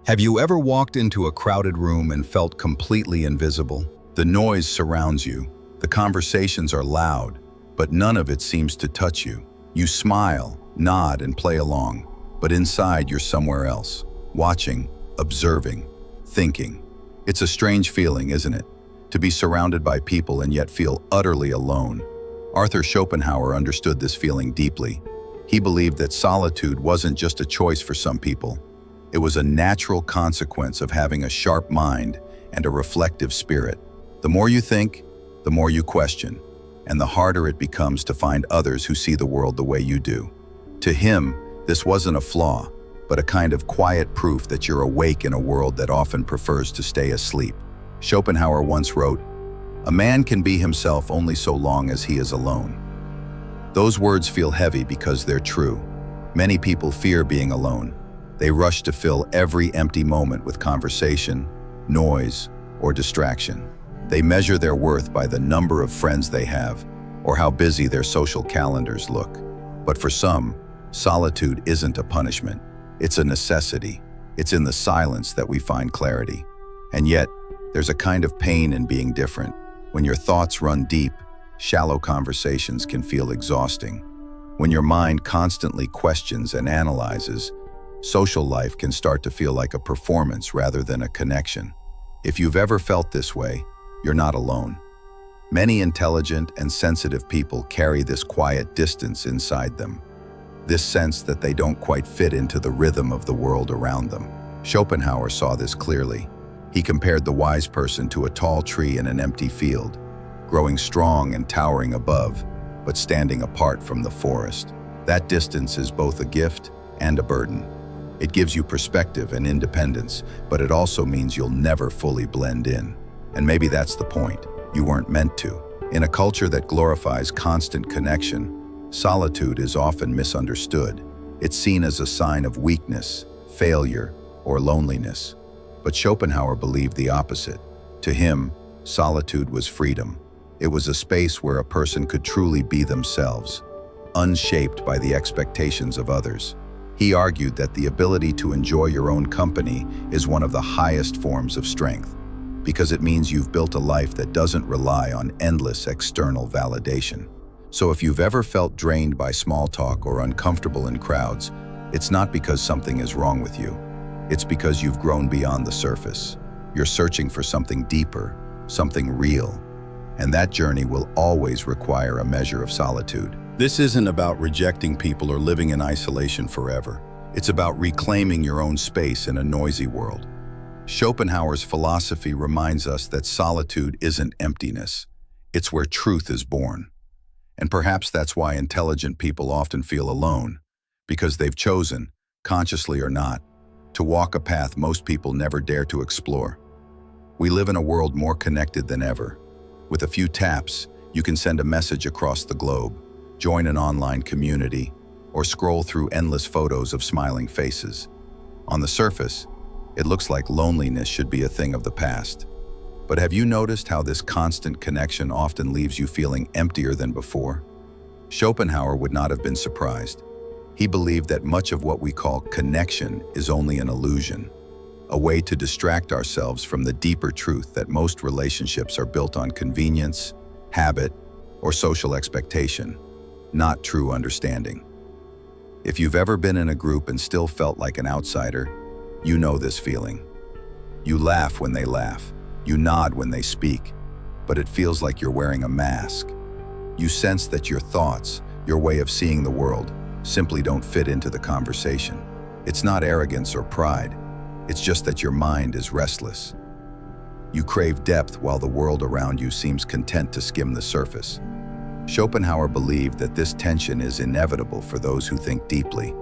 Have you ever walked into a crowded room and felt completely invisible? The noise surrounds you. The conversations are loud, but none of it seems to touch you. You smile, nod, and play along, but inside you're somewhere else, watching, observing, thinking. It's a strange feeling, isn't it? To be surrounded by people and yet feel utterly alone. Arthur Schopenhauer understood this feeling deeply. He believed that solitude wasn't just a choice for some people. It was a natural consequence of having a sharp mind and a reflective spirit. The more you think, the more you question, and the harder it becomes to find others who see the world the way you do. To him, this wasn't a flaw, but a kind of quiet proof that you're awake in a world that often prefers to stay asleep. Schopenhauer once wrote, "A man can be himself only so long as he is alone." Those words feel heavy because they're true. Many people fear being alone. They rush to fill every empty moment with conversation, noise, or distraction. They measure their worth by the number of friends they have or how busy their social calendars look. But for some, solitude isn't a punishment. It's a necessity. It's in the silence that we find clarity. And yet, there's a kind of pain in being different. When your thoughts run deep, shallow conversations can feel exhausting. When your mind constantly questions and analyzes, social life can start to feel like a performance rather than a connection. If you've ever felt this way, you're not alone. Many intelligent and sensitive people carry this quiet distance inside them, this sense that they don't quite fit into the rhythm of the world around them. Schopenhauer saw this clearly. He compared the wise person to a tall tree in an empty field, growing strong and towering above, but standing apart from the forest. That distance is both a gift and a burden. It gives you perspective and independence, but it also means you'll never fully blend in. And maybe that's the point. You weren't meant to. In a culture that glorifies constant connection, solitude is often misunderstood. It's seen as a sign of weakness, failure, or loneliness. But Schopenhauer believed the opposite. To him, solitude was freedom. It was a space where a person could truly be themselves, unshaped by the expectations of others. He argued that the ability to enjoy your own company is one of the highest forms of strength, because it means you've built a life that doesn't rely on endless external validation. So if you've ever felt drained by small talk or uncomfortable in crowds, it's not because something is wrong with you. It's because you've grown beyond the surface. You're searching for something deeper, something real, and that journey will always require a measure of solitude. This isn't about rejecting people or living in isolation forever. It's about reclaiming your own space in a noisy world. Schopenhauer's philosophy reminds us that solitude isn't emptiness. It's where truth is born. And perhaps that's why intelligent people often feel alone, because they've chosen, consciously or not, to walk a path most people never dare to explore. We live in a world more connected than ever. With a few taps, you can send a message across the globe, join an online community, or scroll through endless photos of smiling faces. On the surface, it looks like loneliness should be a thing of the past. But have you noticed how this constant connection often leaves you feeling emptier than before? Schopenhauer would not have been surprised. He believed that much of what we call connection is only an illusion, a way to distract ourselves from the deeper truth that most relationships are built on convenience, habit, or social expectation, not true understanding. If you've ever been in a group and still felt like an outsider, you know this feeling. You laugh when they laugh, you nod when they speak, but it feels like you're wearing a mask. You sense that your thoughts, your way of seeing the world, simply don't fit into the conversation. It's not arrogance or pride, it's just that your mind is restless. You crave depth while the world around you seems content to skim the surface. Schopenhauer believed that this tension is inevitable for those who think deeply.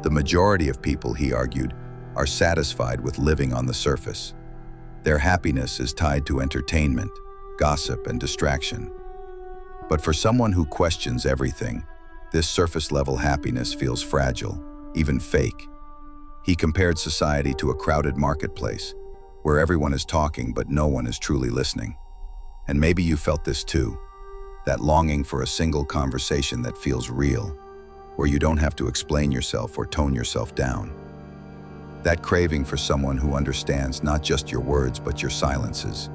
The majority of people, he argued, are satisfied with living on the surface. Their happiness is tied to entertainment, gossip, and distraction. But for someone who questions everything, this surface-level happiness feels fragile, even fake. He compared society to a crowded marketplace, where everyone is talking but no one is truly listening. And maybe you felt this too, that longing for a single conversation that feels real, where you don't have to explain yourself or tone yourself down. That craving for someone who understands not just your words but your silences.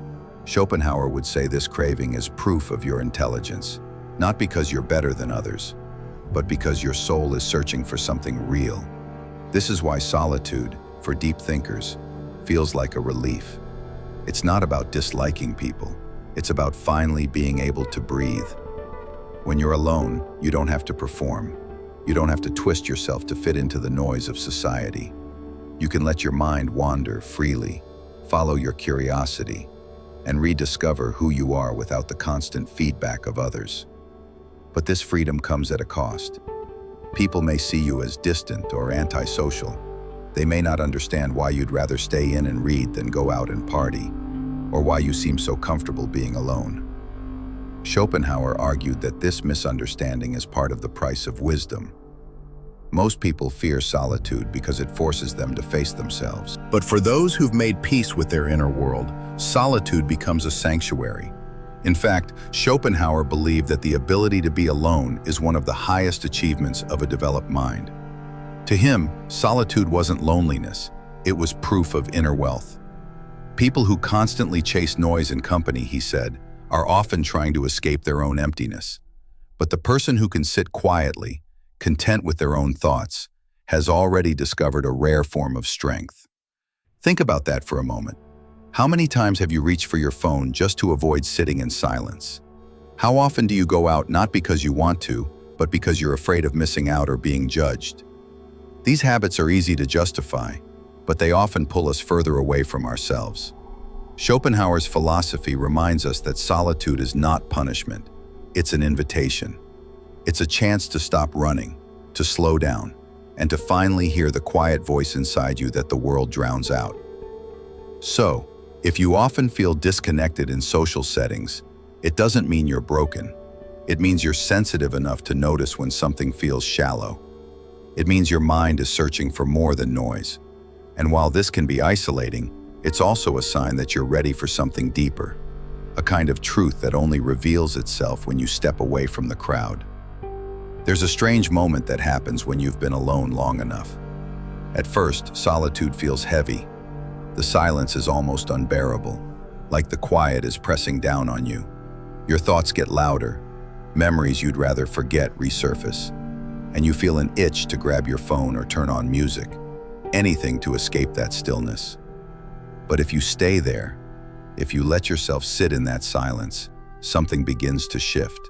Schopenhauer would say this craving is proof of your intelligence, not because you're better than others, but because your soul is searching for something real. This is why solitude, for deep thinkers, feels like a relief. It's not about disliking people. It's about finally being able to breathe. When you're alone, you don't have to perform. You don't have to twist yourself to fit into the noise of society. You can let your mind wander freely, follow your curiosity, and rediscover who you are without the constant feedback of others. But this freedom comes at a cost. People may see you as distant or antisocial. They may not understand why you'd rather stay in and read than go out and party, or why you seem so comfortable being alone. Schopenhauer argued that this misunderstanding is part of the price of wisdom. Most people fear solitude because it forces them to face themselves. But for those who've made peace with their inner world, solitude becomes a sanctuary. In fact, Schopenhauer believed that the ability to be alone is one of the highest achievements of a developed mind. To him, solitude wasn't loneliness, it was proof of inner wealth. People who constantly chase noise and company, he said, are often trying to escape their own emptiness. But the person who can sit quietly, content with their own thoughts, has already discovered a rare form of strength. Think about that for a moment. How many times have you reached for your phone just to avoid sitting in silence? How often do you go out not because you want to, but because you're afraid of missing out or being judged? These habits are easy to justify, but they often pull us further away from ourselves. Schopenhauer's philosophy reminds us that solitude is not punishment, it's an invitation. It's a chance to stop running, to slow down, and to finally hear the quiet voice inside you that the world drowns out. So, if you often feel disconnected in social settings, it doesn't mean you're broken. It means you're sensitive enough to notice when something feels shallow. It means your mind is searching for more than noise. And while this can be isolating, it's also a sign that you're ready for something deeper, a kind of truth that only reveals itself when you step away from the crowd. There's a strange moment that happens when you've been alone long enough. At first, solitude feels heavy. The silence is almost unbearable, like the quiet is pressing down on you. Your thoughts get louder, memories you'd rather forget resurface, and you feel an itch to grab your phone or turn on music, anything to escape that stillness. But if you stay there, if you let yourself sit in that silence, something begins to shift.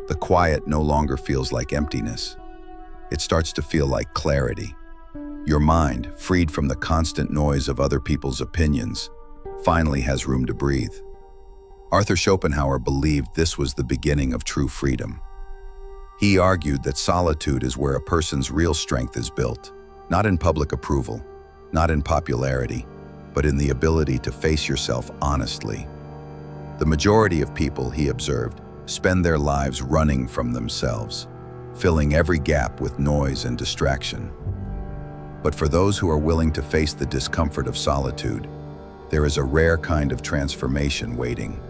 The quiet no longer feels like emptiness. It starts to feel like clarity. Your mind, freed from the constant noise of other people's opinions, finally has room to breathe. Arthur Schopenhauer believed this was the beginning of true freedom. He argued that solitude is where a person's real strength is built, not in public approval, not in popularity, but in the ability to face yourself honestly. The majority of people, he observed, spend their lives running from themselves, filling every gap with noise and distraction. But for those who are willing to face the discomfort of solitude, there is a rare kind of transformation waiting.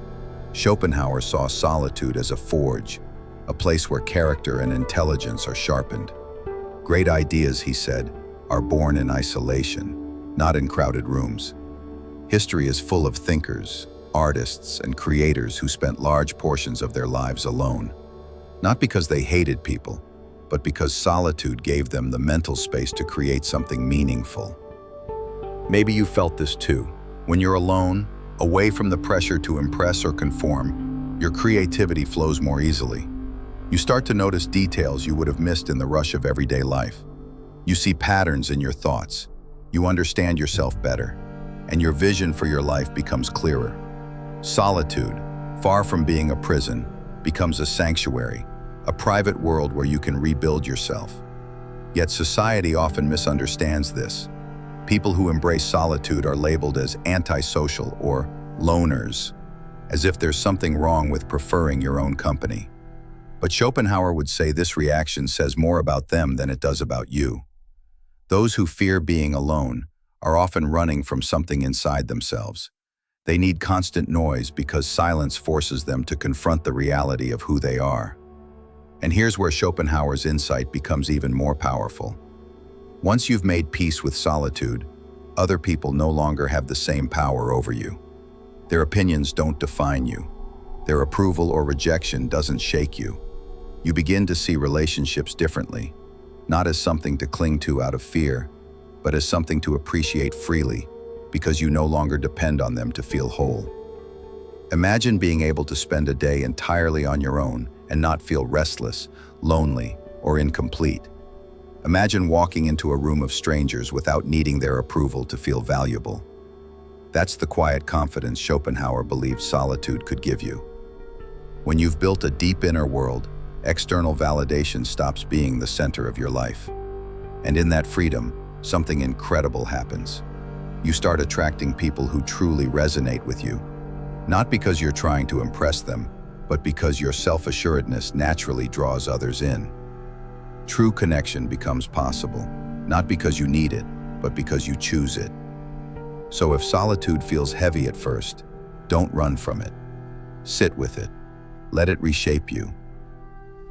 Schopenhauer saw solitude as a forge, a place where character and intelligence are sharpened. Great ideas, he said, are born in isolation, not in crowded rooms. History is full of thinkers, artists, and creators who spent large portions of their lives alone, not because they hated people, but because solitude gave them the mental space to create something meaningful. Maybe you felt this too. When you're alone, away from the pressure to impress or conform, your creativity flows more easily. You start to notice details you would have missed in the rush of everyday life. You see patterns in your thoughts. You understand yourself better, and your vision for your life becomes clearer. Solitude, far from being a prison, becomes a sanctuary, a private world where you can rebuild yourself. Yet society often misunderstands this. People who embrace solitude are labeled as antisocial or loners, as if there's something wrong with preferring your own company. But Schopenhauer would say this reaction says more about them than it does about you. Those who fear being alone are often running from something inside themselves. They need constant noise because silence forces them to confront the reality of who they are. And here's where Schopenhauer's insight becomes even more powerful. Once you've made peace with solitude, other people no longer have the same power over you. Their opinions don't define you. Their approval or rejection doesn't shake you. You begin to see relationships differently, not as something to cling to out of fear, but as something to appreciate freely, because you no longer depend on them to feel whole. Imagine being able to spend a day entirely on your own and not feel restless, lonely, or incomplete. Imagine walking into a room of strangers without needing their approval to feel valuable. That's the quiet confidence Schopenhauer believed solitude could give you. When you've built a deep inner world, external validation stops being the center of your life. And in that freedom, something incredible happens. You start attracting people who truly resonate with you, not because you're trying to impress them, but because your self-assuredness naturally draws others in. True connection becomes possible, not because you need it, but because you choose it. So if solitude feels heavy at first, don't run from it. Sit with it. Let it reshape you.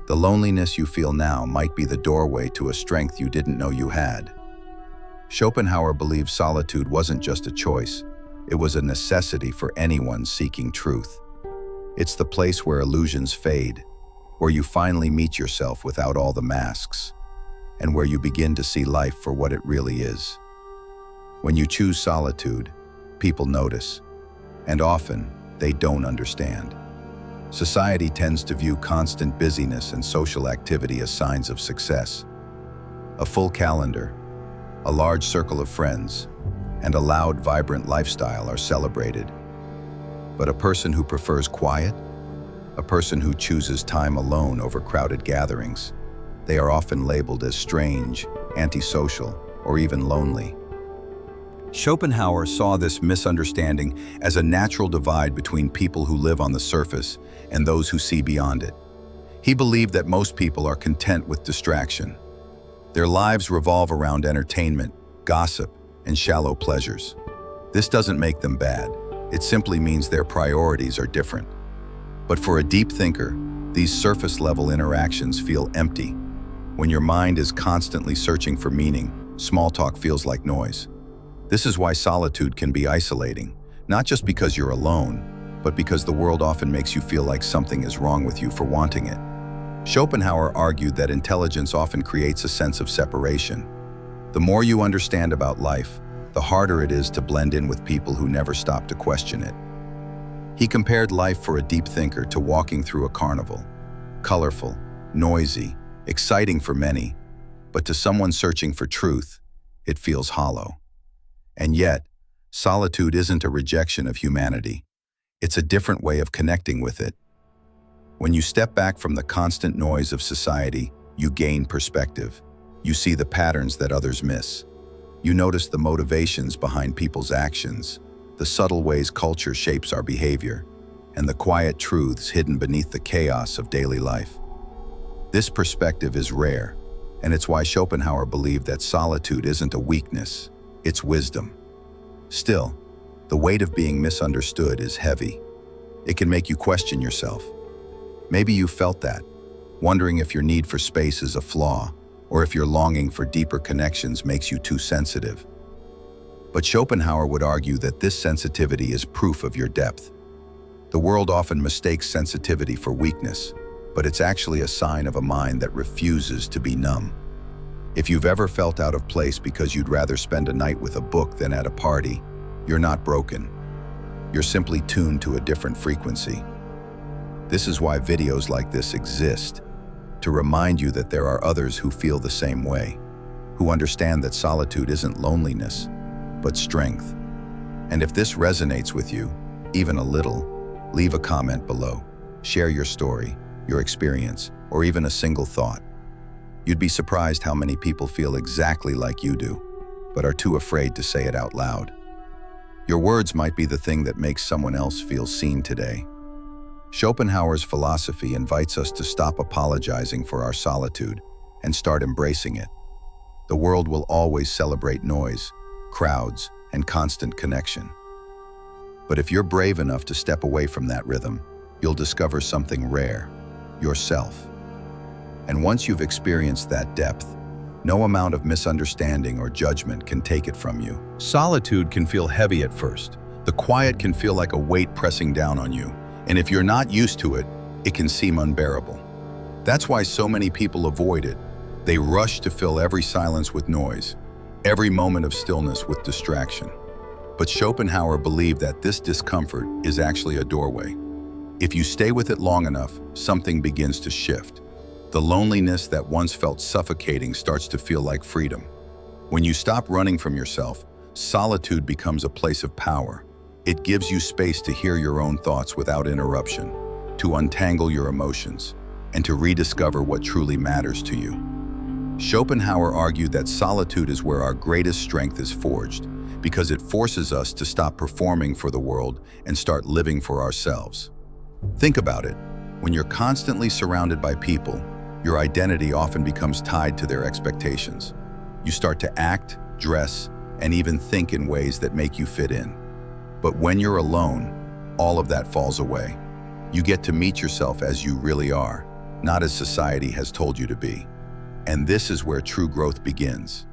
The loneliness you feel now might be the doorway to a strength you didn't know you had. Schopenhauer believed solitude wasn't just a choice, it was a necessity for anyone seeking truth. It's the place where illusions fade, where you finally meet yourself without all the masks, and where you begin to see life for what it really is. When you choose solitude, people notice, and often they don't understand. Society tends to view constant busyness and social activity as signs of success. A full calendar, a large circle of friends, and a loud, vibrant lifestyle are celebrated. But a person who prefers quiet, a person who chooses time alone over crowded gatherings, they are often labeled as strange, antisocial, or even lonely. Schopenhauer saw this misunderstanding as a natural divide between people who live on the surface and those who see beyond it. He believed that most people are content with distraction. Their lives revolve around entertainment, gossip, and shallow pleasures. This doesn't make them bad. It simply means their priorities are different. But for a deep thinker, these surface-level interactions feel empty. When your mind is constantly searching for meaning, small talk feels like noise. This is why solitude can be isolating, not just because you're alone, but because the world often makes you feel like something is wrong with you for wanting it. Schopenhauer argued that intelligence often creates a sense of separation. The more you understand about life, the harder it is to blend in with people who never stop to question it. He compared life for a deep thinker to walking through a carnival. Colorful, noisy, exciting for many, but to someone searching for truth, it feels hollow. And yet, solitude isn't a rejection of humanity. It's a different way of connecting with it. When you step back from the constant noise of society, you gain perspective. You see the patterns that others miss. You notice the motivations behind people's actions, the subtle ways culture shapes our behavior, and the quiet truths hidden beneath the chaos of daily life. This perspective is rare, and it's why Schopenhauer believed that solitude isn't a weakness, it's wisdom. Still, the weight of being misunderstood is heavy. It can make you question yourself. Maybe you felt that, wondering if your need for space is a flaw, or if your longing for deeper connections makes you too sensitive. But Schopenhauer would argue that this sensitivity is proof of your depth. The world often mistakes sensitivity for weakness, but it's actually a sign of a mind that refuses to be numb. If you've ever felt out of place because you'd rather spend a night with a book than at a party, you're not broken. You're simply tuned to a different frequency. This is why videos like this exist, to remind you that there are others who feel the same way, who understand that solitude isn't loneliness, but strength. And if this resonates with you, even a little, leave a comment below. Share your story, your experience, or even a single thought. You'd be surprised how many people feel exactly like you do, but are too afraid to say it out loud. Your words might be the thing that makes someone else feel seen today. Schopenhauer's philosophy invites us to stop apologizing for our solitude and start embracing it. The world will always celebrate noise, crowds, and constant connection. But if you're brave enough to step away from that rhythm, you'll discover something rare, yourself. And once you've experienced that depth, No amount of misunderstanding or judgment can take it from you. Solitude can feel heavy at first. The quiet can feel like a weight pressing down on you, and if you're not used to it, it can seem unbearable. That's why so many people avoid it. They rush to fill every silence with noise, every moment of stillness with distraction. But Schopenhauer believed that this discomfort is actually a doorway. If you stay with it long enough, something begins to shift. The loneliness that once felt suffocating starts to feel like freedom. When you stop running from yourself, solitude becomes a place of power. It gives you space to hear your own thoughts without interruption, to untangle your emotions, and to rediscover what truly matters to you. Schopenhauer argued that solitude is where our greatest strength is forged, because it forces us to stop performing for the world and start living for ourselves. Think about it. When you're constantly surrounded by people, your identity often becomes tied to their expectations. You start to act, dress, and even think in ways that make you fit in. But when you're alone, all of that falls away. You get to meet yourself as you really are, not as society has told you to be. And this is where true growth begins.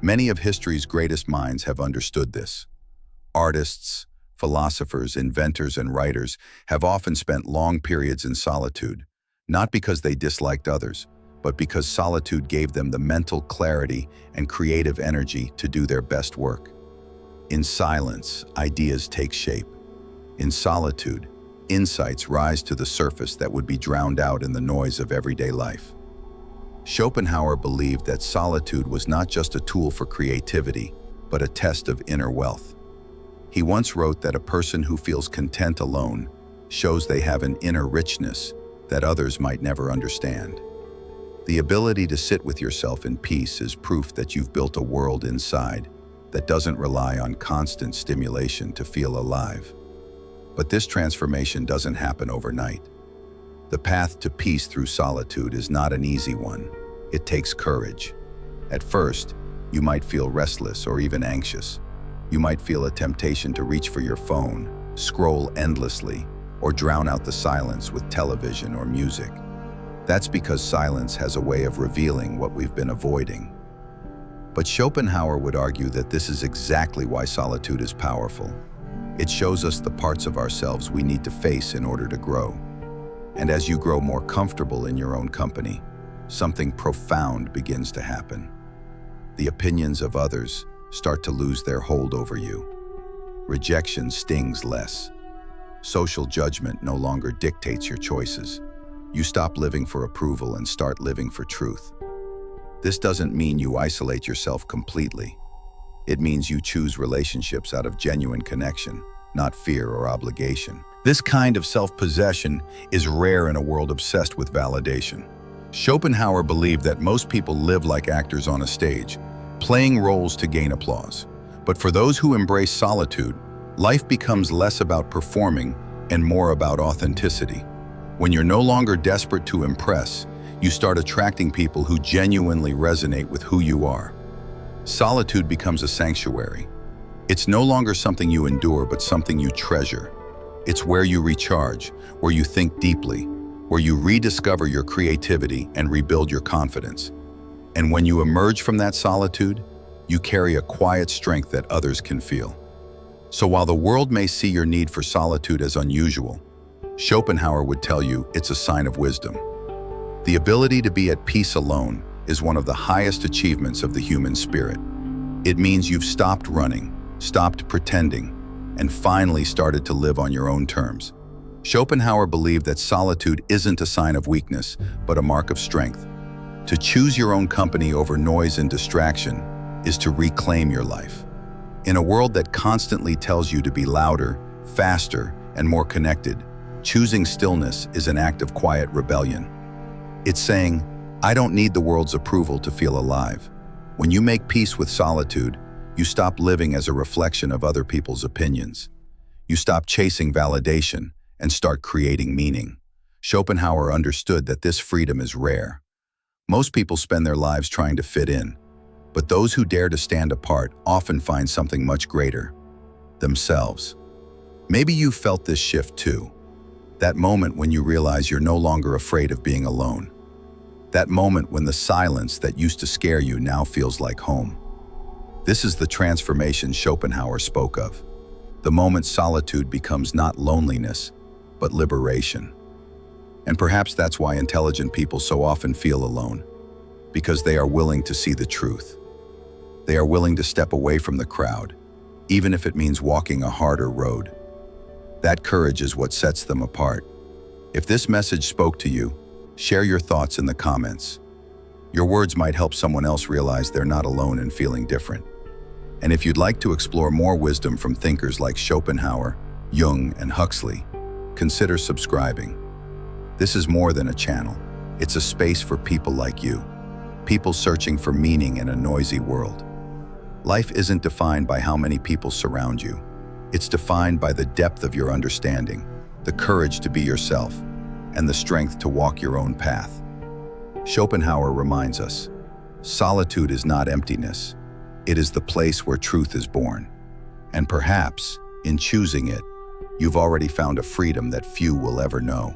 Many of history's greatest minds have understood this. Artists, philosophers, inventors, and writers have often spent long periods in solitude, not because they disliked others, but because solitude gave them the mental clarity and creative energy to do their best work. In silence, ideas take shape. In solitude, insights rise to the surface that would be drowned out in the noise of everyday life. Schopenhauer believed that solitude was not just a tool for creativity, but a test of inner wealth. He once wrote that a person who feels content alone shows they have an inner richness that others might never understand. The ability to sit with yourself in peace is proof that you've built a world inside that doesn't rely on constant stimulation to feel alive. But this transformation doesn't happen overnight. The path to peace through solitude is not an easy one. It takes courage. At first, you might feel restless or even anxious. You might feel a temptation to reach for your phone, scroll endlessly, or drown out the silence with television or music. That's because silence has a way of revealing what we've been avoiding. But Schopenhauer would argue that this is exactly why solitude is powerful. It shows us the parts of ourselves we need to face in order to grow. And as you grow more comfortable in your own company, something profound begins to happen. The opinions of others start to lose their hold over you. Rejection stings less. Social judgment no longer dictates your choices. You stop living for approval and start living for truth. This doesn't mean you isolate yourself completely. It means you choose relationships out of genuine connection, not fear or obligation. This kind of self-possession is rare in a world obsessed with validation. Schopenhauer believed that most people live like actors on a stage, playing roles to gain applause. But for those who embrace solitude, life becomes less about performing and more about authenticity. When you're no longer desperate to impress, you start attracting people who genuinely resonate with who you are. Solitude becomes a sanctuary. It's no longer something you endure, but something you treasure. It's where you recharge, where you think deeply, where you rediscover your creativity and rebuild your confidence. And when you emerge from that solitude, you carry a quiet strength that others can feel. So while the world may see your need for solitude as unusual, Schopenhauer would tell you it's a sign of wisdom. The ability to be at peace alone is one of the highest achievements of the human spirit. It means you've stopped running, stopped pretending, and finally started to live on your own terms. Schopenhauer believed that solitude isn't a sign of weakness, but a mark of strength. To choose your own company over noise and distraction is to reclaim your life. In a world that constantly tells you to be louder, faster, and more connected, choosing stillness is an act of quiet rebellion. It's saying, I don't need the world's approval to feel alive. When you make peace with solitude, you stop living as a reflection of other people's opinions. You stop chasing validation and start creating meaning. Schopenhauer understood that this freedom is rare. Most people spend their lives trying to fit in, but those who dare to stand apart often find something much greater: themselves. Maybe you felt this shift too. That moment when you realize you're no longer afraid of being alone. That moment when the silence that used to scare you now feels like home. This is the transformation Schopenhauer spoke of. The moment solitude becomes not loneliness, but liberation. And perhaps that's why intelligent people so often feel alone, because they are willing to see the truth. They are willing to step away from the crowd, even if it means walking a harder road. That courage is what sets them apart. If this message spoke to you, share your thoughts in the comments. Your words might help someone else realize they're not alone in feeling different. And if you'd like to explore more wisdom from thinkers like Schopenhauer, Jung, and Huxley, consider subscribing. This is more than a channel. It's a space for people like you, people searching for meaning in a noisy world. Life isn't defined by how many people surround you. It's defined by the depth of your understanding, the courage to be yourself, and the strength to walk your own path. Schopenhauer reminds us, solitude is not emptiness. It is the place where truth is born. And perhaps, in choosing it, you've already found a freedom that few will ever know.